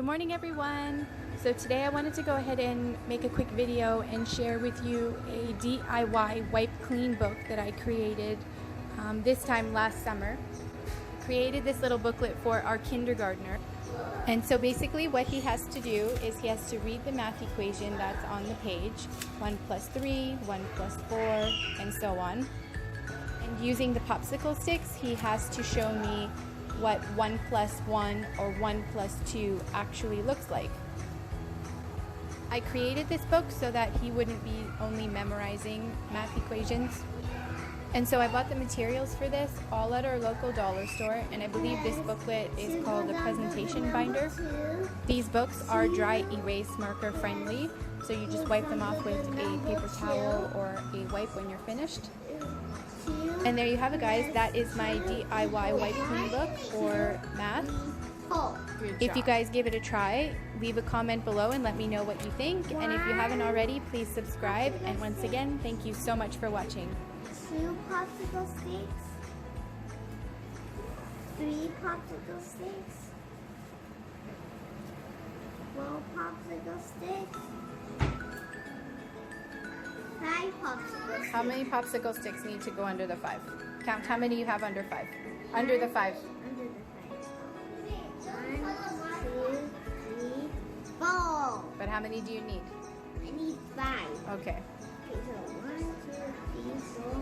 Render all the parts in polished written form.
Good morning, everyone. So today I wanted to go ahead and make a quick video and share with you a DIY wipe clean book that I created this time last summer. I created this little booklet for our kindergartner. And so basically what he has to do is he has to read the math equation that's on the page, 1 plus 3, 1 plus 4, and so on. And using the popsicle sticks, he has to show me what 1 plus 1 or 1 plus 2 actually looks like. I created this book so that he wouldn't be only memorizing math equations. And so I bought the materials for this all at our local dollar store, and I believe this booklet is called a presentation binder. These books are dry erase marker friendly, so you just wipe them off with a paper towel or a wipe when you're finished. And there you have it, guys. That is my DIY wipe clean book for math. If you guys give it a try, leave a comment below and let me know what you think. And if you haven't already, please subscribe. And once again, thank you so much for watching. 2 popsicle sticks, 3 popsicle sticks, 4 popsicle sticks, 5 popsicle sticks. How many popsicle sticks need to go under the 5? Count how many you have under 5. Under the 5. Under the 5. 1, 2, 3, 4. But how many do you need? I need 5. Okay. Okay, so 1, 2, 3, 4,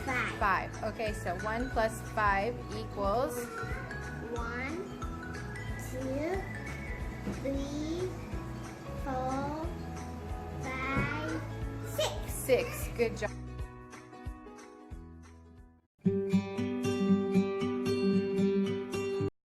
5. 5. Okay, so 1 plus 5 equals 1, 2, 3, 4, 5, 6. 6. Good job.